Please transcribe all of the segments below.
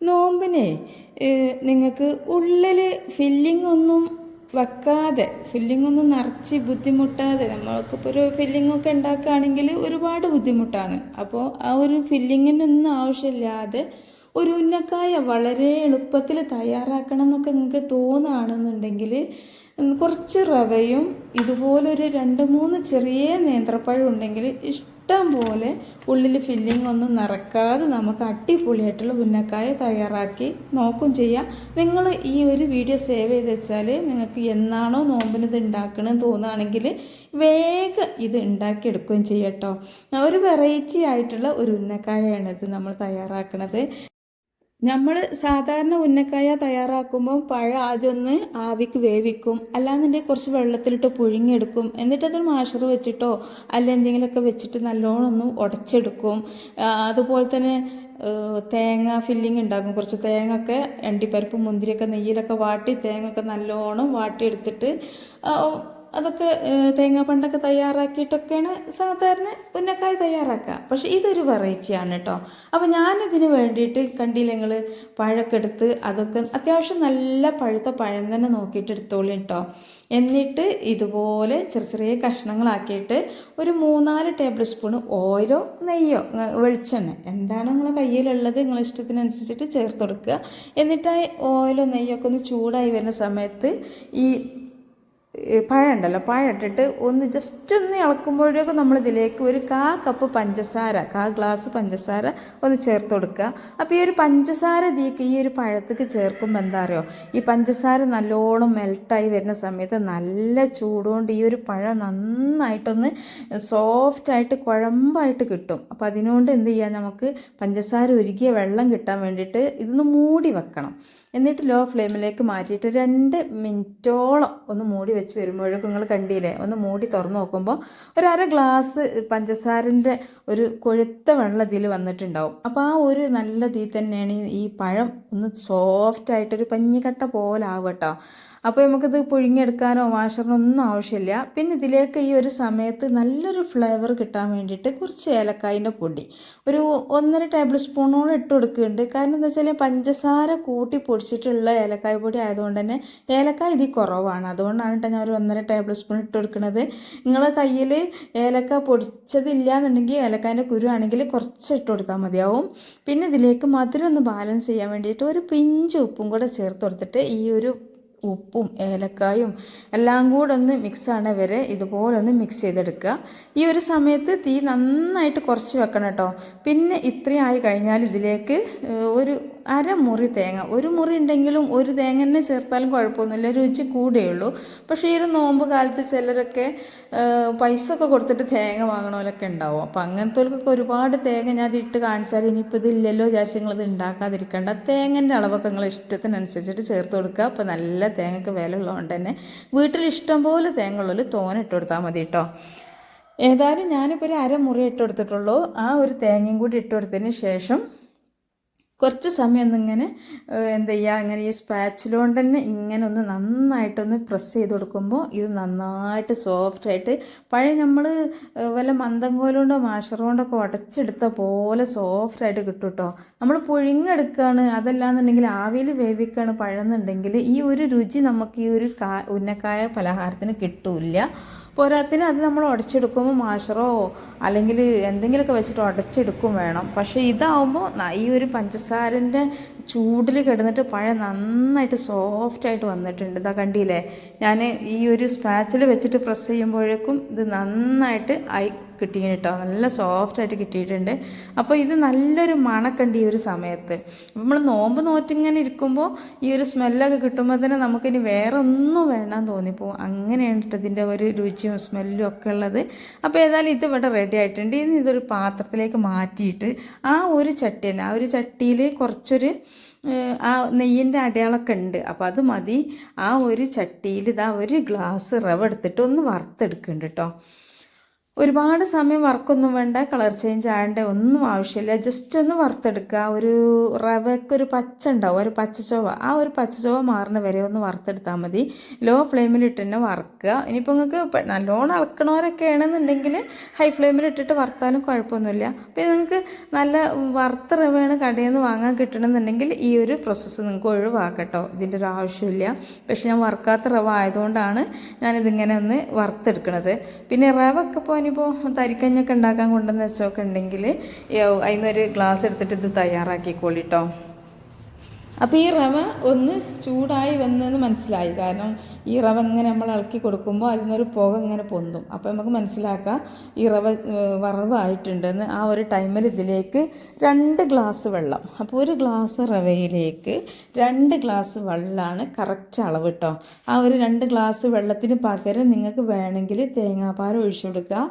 നോമ്പിനെ നിങ്ങൾക്ക് ഉള്ളിൽ ഫില്ലിംഗ് ഒന്നും വെക്കാതെ, ഫില്ലിംഗ് ഒന്നും നിറച്ച് ബുദ്ധിമുട്ടാതെ, നമ്മൾക്കിപ്പോൾ ഒരു ഫില്ലിംഗ് ഒക്കെ ഉണ്ടാക്കുകയാണെങ്കിൽ ഒരുപാട് ബുദ്ധിമുട്ടാണ്. അപ്പോൾ ആ ഒരു ഫില്ലിങ്ങിനൊന്നും ആവശ്യമില്ലാതെ ഒരു ഉന്നക്കായ വളരെ എളുപ്പത്തിൽ തയ്യാറാക്കണം എന്നൊക്കെ നിങ്ങൾക്ക് തോന്നുകയാണെന്നുണ്ടെങ്കിൽ കുറച്ച് റവയും ഇതുപോലൊരു 2-3 ചെറിയ നേന്ത്രപ്പഴം ഉണ്ടെങ്കിൽ ഇഷ്ടം പോലെ ഉള്ളിൽ ഫില്ലിംഗ് ഒന്നും നിറക്കാതെ നമുക്ക് അടിപൊളിയായിട്ടുള്ള ഉന്നക്കായ തയ്യാറാക്കി നോക്കും ചെയ്യാം. നിങ്ങൾ ഈ ഒരു വീഡിയോ സേവ് ചെയ്ത് വെച്ചാൽ നിങ്ങൾക്ക് എന്നാണോ നോമ്പിന് ഇത് ഉണ്ടാക്കണമെന്ന് തോന്നുകയാണെങ്കിൽ വേഗം ഇത് ഉണ്ടാക്കിയെടുക്കുകയും ചെയ്യട്ടോ. ഒരു വെറൈറ്റി ആയിട്ടുള്ള ഒരു ഉന്നക്കായാണിത് നമ്മൾ തയ്യാറാക്കുന്നത്. നമ്മൾ സാധാരണ ഉന്നക്കായ തയ്യാറാക്കുമ്പോൾ പഴം ആദ്യം ഒന്ന് ആവിക്ക് വേവിക്കും, അല്ലാന്നുണ്ടെങ്കിൽ കുറച്ച് വെള്ളത്തിലിട്ട് പുഴുങ്ങിയെടുക്കും. എന്നിട്ടത് മാഷർ വെച്ചിട്ടോ അല്ല എന്തെങ്കിലുമൊക്കെ വെച്ചിട്ട് നല്ലോണം ഒന്ന് ഉടച്ചെടുക്കും. അതുപോലെ തന്നെ തേങ്ങ ഫില്ലിങ് ഉണ്ടാക്കും. കുറച്ച് തേങ്ങ ഒക്കെ അണ്ടിപ്പരിപ്പ് മുന്തിരിയൊക്കെ നെയ്യിലൊക്കെ വാട്ടി തേങ്ങ ഒക്കെ നല്ലോണം വാട്ടിയെടുത്തിട്ട് അതൊക്കെ തേങ്ങാപ്പണ്ടൊക്കെ തയ്യാറാക്കിയിട്ടൊക്കെയാണ് സാധാരണ ഉന്നക്കായ തയ്യാറാക്കുക. പക്ഷേ ഇതൊരു വെറൈറ്റിയാണ് കേട്ടോ. അപ്പോൾ ഞാനിതിന് വേണ്ടിയിട്ട് കണ്ടില്ല നിങ്ങൾ പഴമൊക്കെ എടുത്ത് അതൊക്കെ അത്യാവശ്യം നല്ല പഴുത്ത പഴം തന്നെ നോക്കിയിട്ട് എടുത്തോളൂ കേട്ടോ. എന്നിട്ട് ഇതുപോലെ ചെറിയ ചെറിയ കഷ്ണങ്ങളാക്കിയിട്ട് ഒരു 3-4 ടേബിൾ സ്പൂൺ ഓയിലോ നെയ്യോ വെളിച്ചെണ്ണ എന്താണോ നിങ്ങളെ കയ്യിലുള്ളത് നിങ്ങളെ ഇഷ്ടത്തിനനുസരിച്ചിട്ട് ചേർത്ത് കൊടുക്കുക. എന്നിട്ട് ഓയിലോ നെയ്യോ ഒക്കെ ഒന്ന് ചൂടായി വരുന്ന സമയത്ത് ഈ പഴം ഉണ്ടല്ലോ, പഴം ഇട്ടിട്ട് ഒന്ന് ജസ്റ്റ് ഒന്ന് ഇളക്കുമ്പോഴേക്കും നമ്മളിതിലേക്ക് ഒരു 1/4 കപ്പ് പഞ്ചസാര, 1/4 ഗ്ലാസ് പഞ്ചസാര ഒന്ന് ചേർത്ത് കൊടുക്കുക. അപ്പോൾ ഈ ഒരു പഞ്ചസാര ഈ ഒരു പഴത്തേക്ക് ചേർക്കുമ്പോൾ എന്താ അറിയോ, ഈ പഞ്ചസാര നല്ലോണം മെൽട്ടായി വരുന്ന സമയത്ത് നല്ല ചൂടുകൊണ്ട് ഈ ഒരു പഴം നന്നായിട്ടൊന്ന് സോഫ്റ്റായിട്ട് കുഴമ്പായിട്ട് കിട്ടും. അപ്പോൾ അതിനുകൊണ്ട് എന്ത് ചെയ്യാം, നമുക്ക് പഞ്ചസാര ഉരുകിയ വെള്ളം കിട്ടാൻ വേണ്ടിയിട്ട് ഇതൊന്ന് മൂടി വെക്കണം. എന്നിട്ട് ലോ ഫ്ലെയിമിലേക്ക് മാറ്റിയിട്ട് 2 മിനിറ്റോളം ഒന്ന് മൂടി വെച്ച് വരുമ്പോഴേക്കും നിങ്ങൾ കണ്ടില്ലേ, ഒന്ന് മൂടി തുറന്ന് നോക്കുമ്പോൾ ഒരു 1/2 ഗ്ലാസ് പഞ്ചസാരൻ്റെ ഒരു കൊഴുത്ത വെള്ളം ഇതിൽ വന്നിട്ടുണ്ടാവും. അപ്പോൾ ആ ഒരു നല്ല ഇതിൽ തന്നെയാണ് ഈ പഴം ഒന്ന് സോഫ്റ്റായിട്ടൊരു പഞ്ഞിക്കട്ട പോലെ ആവും കേട്ടോ. അപ്പോൾ നമുക്കിത് പുഴുങ്ങിയെടുക്കാനോ വാഷറിനോ ഒന്നും ആവശ്യമില്ല. പിന്നെ ഇതിലേക്ക് ഈ ഒരു സമയത്ത് നല്ലൊരു ഫ്ലേവർ കിട്ടാൻ വേണ്ടിയിട്ട് കുറച്ച് ഏലക്കായിൻ്റെ പൊടി ഒരു 1.5 ടേബിൾ സ്പൂണോളം ഇട്ട് കൊടുക്കുന്നുണ്ട്. കാരണം എന്താ വെച്ചാൽ പഞ്ചസാര കൂട്ടി പൊടിച്ചിട്ടുള്ള ഏലക്കായ പൊടി ആയതുകൊണ്ട് തന്നെ ഏലക്കായ ഇതിൽ കുറവാണ്. അതുകൊണ്ടാണ് കേട്ടോ ഞാൻ ഒരു 1.5 ടേബിൾ സ്പൂൺ ഇട്ട് കൊടുക്കുന്നത്. നിങ്ങളെ കയ്യിൽ ഏലക്ക പൊടിച്ചതില്ല എന്നുണ്ടെങ്കിൽ ഏലക്കായൻ്റെ കുരു ആണെങ്കിൽ കുറച്ച് ഇട്ട് കൊടുത്താൽ മതിയാവും. പിന്നെ ഇതിലേക്ക് മധുരം ഒന്ന് ബാലൻസ് ചെയ്യാൻ വേണ്ടിയിട്ട് ഒരു പിഞ്ച് ഉപ്പും കൂടെ ചേർത്ത് കൊടുത്തിട്ട് ഈ ഒരു ഉപ്പും ഏലക്കായും എല്ലാം കൂടെ ഒന്ന് മിക്സ് ആണ വരെ ഇതുപോലെ ഒന്ന് മിക്സ് ചെയ്തെടുക്കുക. ഈ ഒരു സമയത്ത് തീ നന്നായിട്ട് കുറച്ച് വെക്കണം കേട്ടോ. പിന്നെ ഇത്രയും ആയി കഴിഞ്ഞാൽ ഇതിലേക്ക് ഒരു 1/2 മുറി തേങ്ങ, ഒരു മുറി ഉണ്ടെങ്കിലും ഒരു തേങ്ങ തന്നെ ചേർത്താലും കുഴപ്പമൊന്നുമില്ല, രുചി കൂടെയുള്ളൂ. പക്ഷേ ഈ ഒരു നോമ്പ് കാലത്ത് ചിലരൊക്കെ പൈസ ഒക്കെ കൊടുത്തിട്ട് തേങ്ങ വാങ്ങണമല്ലൊക്കെ ഉണ്ടാവും. അപ്പോൾ അങ്ങനത്തെവർക്കൊക്കെ ഒരുപാട് തേങ്ങ ഞാൻ ഇതിട്ട് കാണിച്ചാൽ ഇനിയിപ്പോൾ ഇതില്ലല്ലോ വിചാരിച്ച് നിങ്ങളിത് ഉണ്ടാക്കാതിരിക്കേണ്ട. തേങ്ങൻ്റെ അളവൊക്കെ നിങ്ങൾ ഇഷ്ടത്തിനനുസരിച്ചിട്ട് ചേർത്ത് കൊടുക്കുക. അപ്പോൾ നല്ല തേങ്ങയ്ക്ക് വില ഉള്ളതുകൊണ്ട് തന്നെ വീട്ടിൽ ഇഷ്ടം പോലെ തേങ്ങ ഉള്ളതിൽ തോനെ ഇട്ട് കൊടുത്താൽ മതി കേട്ടോ. ഏതായാലും ഞാനിപ്പോൾ ഒരു 1/2 മുറി ഇട്ട് കൊടുത്തിട്ടുള്ളൂ. ആ ഒരു തേങ്ങയും കൂടി ഇട്ട് കൊടുത്തതിന് ശേഷം കുറച്ച് സമയം ഒന്നിങ്ങനെ എന്താ ചെയ്യുക, ഇങ്ങനെ ഈ സ്പാച്ചില കൊണ്ട് തന്നെ ഇങ്ങനെ ഒന്ന് നന്നായിട്ടൊന്ന് പ്രസ് ചെയ്ത് കൊടുക്കുമ്പോൾ ഇത് നന്നായിട്ട് സോഫ്റ്റായിട്ട് പഴയ നമ്മൾ വല്ല മന്ദം കോലുകൊണ്ടോ മാഷർ കൊണ്ടൊക്കെ ഉടച്ചെടുത്ത പോലെ സോഫ്റ്റായിട്ട് കിട്ടും കേട്ടോ. നമ്മൾ പുഴുങ്ങെടുക്കുകയാണ് അതല്ലാന്നുണ്ടെങ്കിൽ ആവിയിൽ വേവിക്കുകയാണ് പഴമെന്നുണ്ടെങ്കിൽ ഈ ഒരു രുചി നമുക്ക് ഈ ഒരു ഉന്നക്കായ പലഹാരത്തിന് കിട്ടില്ല. പോരാത്തിന് അത് നമ്മൾ ഉടച്ചെടുക്കുമ്പോൾ മാഷറോ അല്ലെങ്കിൽ എന്തെങ്കിലുമൊക്കെ വെച്ചിട്ട് ഉടച്ചെടുക്കും വേണം. പക്ഷേ ഇതാവുമ്പോൾ ഈ ഒരു പഞ്ചസാരൻ്റെ ചൂടിൽ കിടന്നിട്ട് പഴം നന്നായിട്ട് സോഫ്റ്റായിട്ട് വന്നിട്ടുണ്ട്. ഇതാ കണ്ടില്ലേ, ഞാൻ ഈ ഒരു സ്പാച്ചിൽ വെച്ചിട്ട് പ്രസ് ചെയ്യുമ്പോഴേക്കും ഇത് നന്നായിട്ട് ആയി കിട്ടിയിന് കേട്ടോ, നല്ല സോഫ്റ്റായിട്ട് കിട്ടിയിട്ടുണ്ട്. അപ്പോൾ ഇത് നല്ലൊരു മണമൊക്കെ ഉണ്ട് ഈ ഒരു സമയത്ത്. നമ്മൾ നോമ്പ് നോറ്റിങ്ങനെ ഇരിക്കുമ്പോൾ ഈ ഒരു സ്മെല്ലൊക്കെ കിട്ടുമ്പോൾ തന്നെ നമുക്കിനി വേറെ ഒന്നും വേണ്ടാന്ന് തോന്നിപ്പോവും. അങ്ങനെയാണ് കേട്ടോ ഇതിൻ്റെ ഒരു രുചിയും സ്മെല്ലും ഒക്കെ ഉള്ളത്. അപ്പോൾ ഏതായാലും ഇത് ഇവിടെ റെഡി ആയിട്ടുണ്ട്. ഇനി ഇതൊരു പാത്രത്തിലേക്ക് മാറ്റിയിട്ട് ആ ഒരു ചട്ടി തന്നെ, ആ ഒരു ചട്ടിയിൽ കുറച്ചൊരു ആ നെയ്യിൻ്റെ അടയാളമൊക്കെ ഉണ്ട്. അപ്പോൾ അത് മതി. ആ ഒരു ചട്ടിയിൽ ഇതാ 1 ഗ്ലാസ് റവ എടുത്തിട്ട് ഒന്ന് വറുത്തെടുക്കുന്നുണ്ട് കേട്ടോ. ഒരുപാട് സമയം വറക്കൊന്നും വേണ്ട, കളർ ചേഞ്ച് ആകേണ്ട ഒന്നും ആവശ്യമില്ല. ജസ്റ്റ് ഒന്ന് വറുത്തെടുക്കുക. ഒരു റവയ്ക്കൊരു പച്ച ഉണ്ടാവും, ഒരു പച്ചച്ചൊവ, ആ ഒരു പച്ചച്ചൊവ മാറുന്ന വരെ ഒന്ന് വറുത്തെടുത്താൽ മതി. ലോ ഫ്ലെയിമിലിട്ട് തന്നെ വറുക്കുക. ഇനിയിപ്പോൾ നിങ്ങൾക്ക് നല്ലോണം ഇളക്കണവരൊക്കെ ആണെന്നുണ്ടെങ്കിൽ ഹൈ ഫ്ലെയിമിലിട്ടിട്ട് വറുത്താലും കുഴപ്പമൊന്നുമില്ല. പിന്നെ നിങ്ങൾക്ക് നല്ല വറുത്ത റവയാണ് കടയിൽ നിന്ന് വാങ്ങാൻ കിട്ടണമെന്നുണ്ടെങ്കിൽ ഈ ഒരു പ്രോസസ്സ് നിങ്ങൾക്ക് ഒഴിവാക്കട്ടോ, ഇതിൻ്റെ ഒരു ആവശ്യമില്ല. പക്ഷെ ഞാൻ വറുക്കാത്ത റവ ആയതുകൊണ്ടാണ് ഞാനിതിങ്ങനെ ഒന്ന് വറുത്തെടുക്കണത്. പിന്നെ റവ ഒക്കെ ഇപ്പോൾ തരിക്കഞ്ഞൊക്കെ ഉണ്ടാക്കാൻ കൊണ്ടുവന്ന് വെച്ചൊക്കെ ഉണ്ടെങ്കിൽ അതിനൊരു ഗ്ലാസ് എടുത്തിട്ട് ഇത് തയ്യാറാക്കിക്കോളിട്ടോ. അപ്പോൾ ഈ റവ ഒന്ന് ചൂടായി വന്നെന്ന് മനസ്സിലായി. കാരണം ഈ റവ ഇങ്ങനെ നമ്മൾ ഇളക്കി കൊടുക്കുമ്പോൾ അതിൽ നിന്നൊരു പുക ഇങ്ങനെ പൊന്തും. അപ്പോൾ നമുക്ക് മനസ്സിലാക്കാം ഈ റവ വറവായിട്ടുണ്ടെന്ന്. ആ ഒരു ടൈമിൽ ഇതിലേക്ക് 2 ഗ്ലാസ് വെള്ളം, അപ്പോൾ ഒരു ഗ്ലാസ് റവയിലേക്ക് 2 ഗ്ലാസ് വെള്ളമാണ് കറക്റ്റ് അളവ് കേട്ടോ. ആ ഒരു 2 ഗ്ലാസ് വെള്ളത്തിന് പകരം നിങ്ങൾക്ക് വേണമെങ്കിൽ തേങ്ങാപ്പാൽ ഒഴിച്ചു കൊടുക്കുക.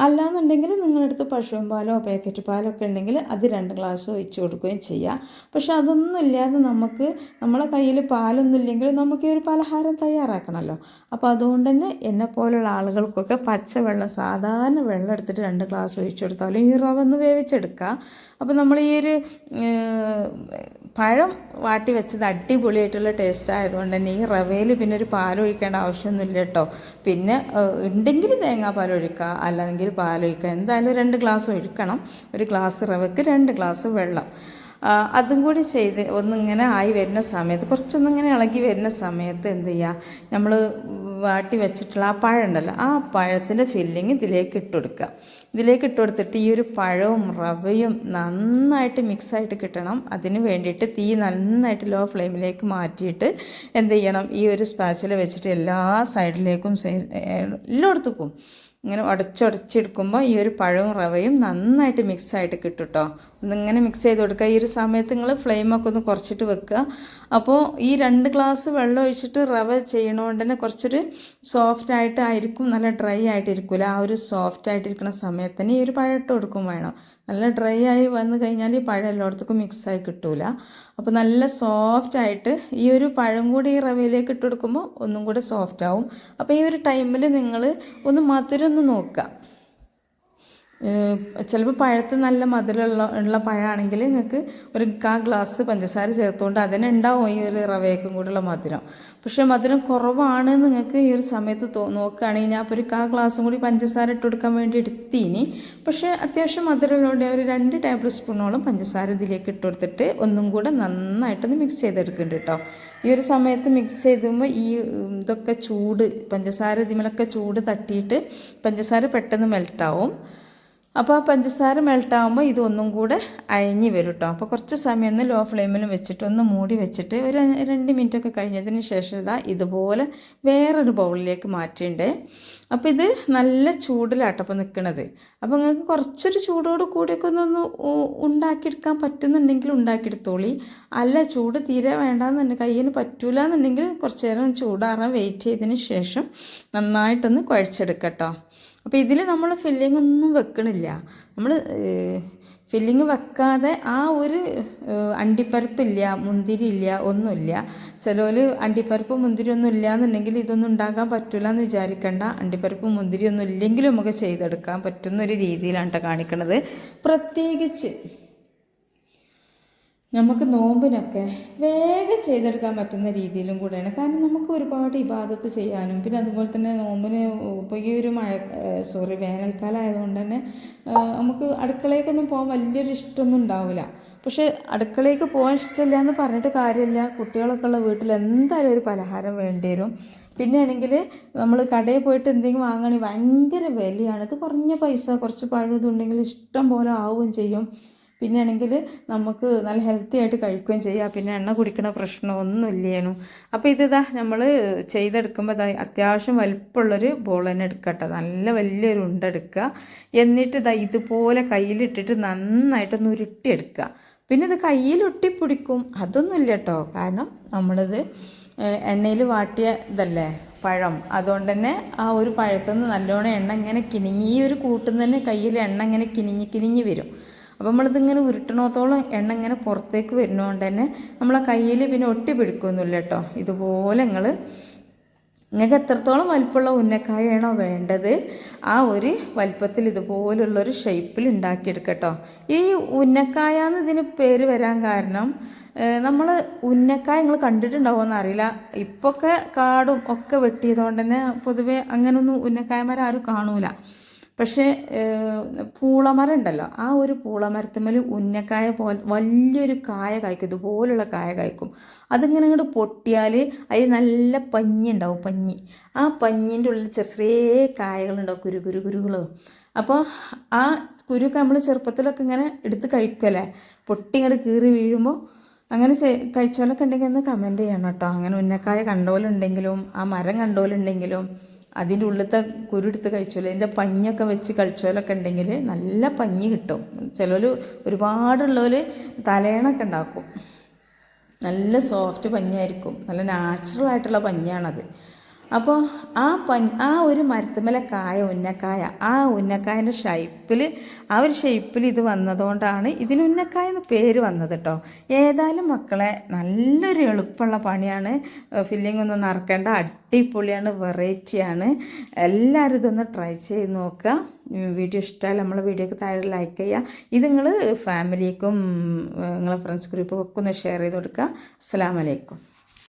അല്ലാന്നുണ്ടെങ്കിൽ നിങ്ങളടുത്ത് പശുവും പാലോ പാക്കറ്റ് പാലോ ഒക്കെ ഉണ്ടെങ്കിൽ അത് 2 ഗ്ലാസ് ഒഴിച്ച് കൊടുക്കുകയും ചെയ്യാം. പക്ഷെ അതൊന്നും ഇല്ലാതെ നമ്മളെ കയ്യിൽ പാലൊന്നും ഇല്ലെങ്കിൽ നമുക്ക് ഈ ഒരു പലഹാരം തയ്യാറാക്കണമല്ലോ. അപ്പോൾ അതുകൊണ്ട് തന്നെ എന്നെപ്പോലുള്ള ആളുകൾക്കൊക്കെ പച്ചവെള്ളം, സാധാരണ വെള്ളം എടുത്തിട്ട് 2 ഗ്ലാസ് ഒഴിച്ചു കൊടുത്താലും ഈ റവ ഒന്ന് വേവിച്ചെടുക്കുക. അപ്പോൾ നമ്മൾ ഈ ഒരു പഴം വാട്ടി വെച്ചത് അടിപൊളിയായിട്ടുള്ള ടേസ്റ്റ് ആയതുകൊണ്ട് തന്നെ ഈ റവയിൽ പിന്നെ ഒരു പാലൊഴിക്കേണ്ട ആവശ്യമൊന്നുമില്ല കേട്ടോ. പിന്നെ ഉണ്ടെങ്കിൽ തേങ്ങാപ്പാൽ ഒഴിക്കുക, അല്ലെങ്കിൽ പാലൊഴിക്കുക. എന്തായാലും 2 ഗ്ലാസ് ഒഴിക്കണം. ഒരു ഗ്ലാസ് റവയ്ക്ക് 2 ഗ്ലാസ് വെള്ളം. അതും കൂടി ചെയ്ത് ഒന്നിങ്ങനെ ആയി വരുന്ന സമയത്ത്, കുറച്ചൊന്നിങ്ങനെ ഇളകി വരുന്ന സമയത്ത് എന്ത് ചെയ്യുക, നമ്മൾ വാട്ടി വെച്ചിട്ടുള്ള ആ പഴം ഉണ്ടല്ലോ, ആ പഴത്തിൻ്റെ ഫില്ലിങ് ഇതിലേക്ക് ഇട്ട് കൊടുക്കുക. ഇതിലേക്ക് ഇട്ട് കൊടുത്തിട്ട് ഈ ഒരു പഴവും റവയും നന്നായിട്ട് മിക്സായിട്ട് കിട്ടണം. അതിന് വേണ്ടിയിട്ട് തീ നന്നായിട്ട് ലോ ഫ്ലെയിമിലേക്ക് മാറ്റിയിട്ട് എന്ത് ചെയ്യണം, ഈ ഒരു സ്പാച്ചില വെച്ചിട്ട് എല്ലാ സൈഡിലേക്കും എല്ലായിടത്തേക്കും ഇങ്ങനെ ഉടച്ചെടുക്കുമ്പോൾ ഈ ഒരു പഴവും റവയും നന്നായിട്ട് മിക്സായിട്ട് കിട്ടും കേട്ടോ. ഒന്നിങ്ങനെ മിക്സ് ചെയ്ത് കൊടുക്കുക. ഈ ഒരു സമയത്ത് നിങ്ങൾ ഫ്ലെയിമൊക്കെ ഒന്ന് കുറച്ചിട്ട് വെക്കുക. അപ്പോൾ ഈ 2 ഗ്ലാസ് വെള്ളം ഒഴിച്ചിട്ട് റവ ചെയ്യണതുകൊണ്ട് തന്നെ കുറച്ചൊരു സോഫ്റ്റായിട്ട് ആയിരിക്കും, നല്ല ഡ്രൈ ആയിട്ടിരിക്കില്ല. ആ ഒരു സോഫ്റ്റ് ആയിട്ടിരിക്കുന്ന സമയത്ത് തന്നെ ഈ ഒരു പഴം ഇട്ട് കൊടുക്കും വേണം. നല്ല ഡ്രൈ ആയി വന്നു കഴിഞ്ഞാൽ ഈ പഴം എല്ലായിടത്തേക്കും മിക്സായി കിട്ടൂല. അപ്പോൾ നല്ല സോഫ്റ്റായിട്ട് ഈ ഒരു പഴം കൂടി ഈ റവയിലേക്ക് ഇട്ട് കൊടുക്കുമ്പോൾ ഒന്നും കൂടെ സോഫ്റ്റ് ആവും. അപ്പോൾ ഈ ഒരു ടൈമിൽ നിങ്ങൾ ഒന്ന് മധുരം ഒന്ന് നോക്കുക. ചിലപ്പോൾ പഴത്ത് നല്ല മധുരമുള്ള പഴമാണെങ്കിൽ നിങ്ങൾക്ക് ഒരു 1/4 ഗ്ലാസ് പഞ്ചസാര ചേർത്തുകൊണ്ട് അതിന് ഉണ്ടാവും ഈ ഒരു റവയ്ക്കും കൂടെയുള്ള മധുരം. പക്ഷേ മധുരം കുറവാണ് നിങ്ങൾക്ക് ഈ ഒരു സമയത്ത് നോക്കുകയാണെങ്കിൽ ഞാൻ ഇപ്പോൾ ഒരു 1/4 ഗ്ലാസും കൂടി പഞ്ചസാര ഇട്ട് കൊടുക്കാൻ വേണ്ടി എടുത്തീനി. പക്ഷേ അത്യാവശ്യം മധുരമുള്ളതുകൊണ്ട് ഒരു 2 ടേബിൾ സ്പൂണോളം പഞ്ചസാര ഇതിലേക്ക് ഇട്ട് കൊടുത്തിട്ട് ഒന്നും കൂടെ നന്നായിട്ടൊന്ന് മിക്സ് ചെയ്തെടുക്കുന്നുണ്ട് കേട്ടോ. ഈ ഒരു സമയത്ത് മിക്സ് ചെയ്തുമ്പോൾ ഈ ഇതൊക്കെ ചൂട്, പഞ്ചസാര ഇതിമേലൊക്കെ ചൂട് തട്ടിയിട്ട് പഞ്ചസാര പെട്ടെന്ന് മെൽറ്റാവും. അപ്പോൾ ആ പഞ്ചസാര മെൽട്ടാകുമ്പോൾ ഇതൊന്നും കൂടെ അയഞ്ഞ് വരും കേട്ടോ. അപ്പോൾ കുറച്ച് സമയം ഒന്ന് ലോ ഫ്ലെയിമിൽ വെച്ചിട്ട് ഒന്ന് മൂടി വെച്ചിട്ട് ഒരു 2 മിനിറ്റൊക്കെ കഴിഞ്ഞതിന് ശേഷം ഇതുപോലെ വേറൊരു ബൗളിലേക്ക് മാറ്റിണ്ടേ. അപ്പോൾ ഇത് നല്ല ചൂടിലാട്ടപ്പോൾ നിൽക്കണത്. അപ്പോൾ നിങ്ങൾക്ക് കുറച്ചൊരു ചൂടോട് കൂടിയൊക്കെ ഒന്ന് ഉണ്ടാക്കിയെടുക്കാൻ പറ്റുന്നുണ്ടെങ്കിൽ ഉണ്ടാക്കിയെടുത്തോളി. അല്ല ചൂട് തീരെ വേണ്ടാന്നുണ്ടെങ്കിൽ, കയ്യിന് പറ്റൂല എന്നുണ്ടെങ്കിൽ കുറച്ച് നേരം ചൂടാറാൻ വെയിറ്റ് ചെയ്തതിന് ശേഷം നന്നായിട്ടൊന്ന് കുഴച്ചെടുക്കട്ടോ. അപ്പോൾ ഇതിൽ നമ്മൾ ഫില്ലിംഗ് ഒന്നും വെക്കണില്ല. നമ്മൾ ഫില്ലിങ് വെക്കാതെ ആ ഒരു അണ്ടിപ്പരിപ്പില്ല, മുന്തിരി ഇല്ല, ഒന്നുമില്ല. ചിലർ അണ്ടിപ്പരിപ്പ് മുന്തിരി ഒന്നും ഇല്ല എന്നുണ്ടെങ്കിൽ ഇതൊന്നും ഉണ്ടാക്കാൻ പറ്റില്ല എന്ന് വിചാരിക്കേണ്ട. അണ്ടിപ്പരിപ്പ് മുന്തിരി ഒന്നും ഇല്ലെങ്കിലും നമുക്ക് ചെയ്തെടുക്കാൻ പറ്റുന്നൊരു രീതിയിലാണ് കേട്ടോ കാണിക്കുന്നത്. പ്രത്യേകിച്ച് നമുക്ക് നോമ്പിനൊക്കെ വേഗം ചെയ്തെടുക്കാൻ പറ്റുന്ന രീതിയിലും കൂടെയാണ്. കാരണം നമുക്ക് ഒരുപാട് ഇബാദത്ത് ചെയ്യാനും പിന്നെ അതുപോലെ തന്നെ നോമ്പിന് ഇപ്പോൾ ഈ ഒരു വേനൽക്കാലം ആയതുകൊണ്ട് തന്നെ നമുക്ക് അടുക്കളയിലേക്കൊന്നും പോകാൻ വലിയൊരു ഇഷ്ടമൊന്നും ഉണ്ടാവില്ല. പക്ഷേ അടുക്കളയ്ക്ക് പോകാൻ ഇഷ്ടമില്ല എന്ന് പറഞ്ഞിട്ട് കാര്യമില്ല. കുട്ടികളൊക്കെ ഉള്ള വീട്ടിൽ എന്തായാലും ഒരു പലഹാരം വേണ്ടി വരും. പിന്നെ ആണെങ്കിൽ നമ്മൾ കടയിൽ പോയിട്ട് എന്തെങ്കിലും വാങ്ങുകയാണെങ്കിൽ ഭയങ്കര വിലയാണ്. ഇത് കുറഞ്ഞ പൈസ, കുറച്ച് പഴം ഇതുണ്ടെങ്കിൽ ഇഷ്ടം പോലെ ആവുകയും ചെയ്യും. പിന്നെ ആണെങ്കിൽ നമുക്ക് നല്ല ഹെൽത്തി ആയിട്ട് കഴിക്കുകയും ചെയ്യാം. പിന്നെ എണ്ണ കുടിക്കണ പ്രശ്നമൊന്നും ഇല്ലേനും. അപ്പോൾ ഇതിതാ നമ്മൾ ചെയ്തെടുക്കുമ്പോൾ അത്യാവശ്യം വലിപ്പമുള്ളൊരു ബോൾ തന്നെ എടുക്കട്ടെ. നല്ല വലിയൊരു ഉണ്ട എടുക്കുക. എന്നിട്ട് ഇതുപോലെ കയ്യിലിട്ടിട്ട് നന്നായിട്ടൊന്ന് ഉരുട്ടിയെടുക്കുക. പിന്നെ ഇത് കയ്യിലൊട്ടി പിടിക്കും അതൊന്നുമില്ല കേട്ടോ. കാരണം നമ്മളിത് എണ്ണയിൽ വാട്ടിയ ഇതല്ലേ പഴം, അതുകൊണ്ട് തന്നെ ആ ഒരു പഴത്തു നിന്ന് നല്ലോണം എണ്ണ ഇങ്ങനെ കിനിഞ്ഞ് ഈ ഒരു കൂട്ടുന്ന തന്നെ കയ്യിൽ എണ്ണ ഇങ്ങനെ കിനിഞ്ഞ് വരും. അപ്പോൾ നമ്മളിതിങ്ങനെ ഉരുട്ടണത്തോളം എണ്ണ ഇങ്ങനെ പുറത്തേക്ക് വരുന്നതുകൊണ്ട് തന്നെ നമ്മളെ കയ്യിൽ പിന്നെ ഒട്ടി പിടിക്കൊന്നുമില്ല കേട്ടോ. ഇതുപോലെ നിങ്ങൾ നിങ്ങൾക്ക് എത്രത്തോളം വലിപ്പമുള്ള ഉന്നക്കായാണോ വേണ്ടത് ആ ഒരു വലിപ്പത്തിൽ ഇതുപോലുള്ളൊരു ഷേപ്പിൽ ഉണ്ടാക്കിയെടുക്കട്ടോ. ഈ ഉന്നക്കായ എന്ന് ഇതിന് പേര് വരാൻ കാരണം നമ്മൾ ഉന്നക്കായ നിങ്ങൾ കണ്ടിട്ടുണ്ടാവുമെന്ന് അറിയില്ല. ഇപ്പൊക്കെ കാടും ഒക്കെ വെട്ടിയതുകൊണ്ട് തന്നെ പൊതുവെ അങ്ങനൊന്നും ഉന്നക്കായമാരെ ആരും കാണൂല. പക്ഷേ പൂളമരം ഉണ്ടല്ലോ, ആ ഒരു പൂളമരത്തുമ്മൽ ഉന്നക്കായ പോലെ വലിയൊരു കായ കായ്ക്കും, ഇതുപോലുള്ള കായ കായ്ക്കും. അതിങ്ങനെ ഇങ്ങോട്ട് പൊട്ടിയാൽ അതിൽ നല്ല പഞ്ഞി ഉണ്ടാവും, പഞ്ഞി. ആ പഞ്ഞിൻ്റെ ഉള്ളിൽ ചെറിയ ചെറിയ കായകളുണ്ടാവും, കുരുകൾ. അപ്പോൾ ആ കുരുക്കെ നമ്മൾ ചെറുപ്പത്തിലൊക്കെ ഇങ്ങനെ എടുത്ത് കഴിക്കല്ലേ, പൊട്ടി ഇങ്ങോട്ട് കീറി വീഴുമ്പോൾ. അങ്ങനെ കഴിച്ചോലൊക്കെ ഉണ്ടെങ്കിൽ ഒന്ന് കമൻറ്റ് ചെയ്യണം കേട്ടോ. അങ്ങനെ ഉന്നക്കായ കണ്ടോലുണ്ടെങ്കിലും ആ മരം കണ്ടോലുണ്ടെങ്കിലും അതിൻ്റെ ഉള്ളിലത്തെ കുരുടുത്ത് കഴിച്ചോല്ലോ, അതിൻ്റെ പഞ്ഞൊക്കെ വെച്ച് കഴിച്ചോലൊക്കെ ഉണ്ടെങ്കിൽ നല്ല പഞ്ഞി കിട്ടും. ചിലർ ഒരുപാടുള്ളവർ തലേണൊക്കെ ഉണ്ടാക്കും, നല്ല സോഫ്റ്റ് പഞ്ഞായിരിക്കും, നല്ല നാച്ചുറൽ ആയിട്ടുള്ള പഞ്ഞാണത്. അപ്പോൾ ആ ഒരു മരത്തുമ്മലെ കായ ഉന്നക്കായ, ആ ഉന്നക്കായൻ്റെ ആ ഒരു ഷേപ്പിൽ ഇത് വന്നതുകൊണ്ടാണ് ഇതിന് ഉന്നക്കായ എന്ന് പേര് വന്നത് കേട്ടോ. ഏതായാലും മക്കളെ നല്ലൊരു എളുപ്പമുള്ള പണിയാണ്, ഫില്ലിംഗ് ഒന്നും നിറക്കേണ്ട, അടിപൊളിയാണ്, വെറൈറ്റിയാണ്. എല്ലാവരും ഇതൊന്ന് ട്രൈ ചെയ്ത് നോക്കുക. വീഡിയോ ഇഷ്ടമായാലും നമ്മളെ വീഡിയോക്ക് താഴെ ലൈക്ക് ചെയ്യുക. ഇത് നിങ്ങൾ ഫാമിലിക്കും നിങ്ങളെ ഫ്രണ്ട്സ് ഗ്രൂപ്പൊക്കെ ഒന്ന് ഷെയർ ചെയ്ത് കൊടുക്കുക. അസ്സലാമു അലൈക്കും.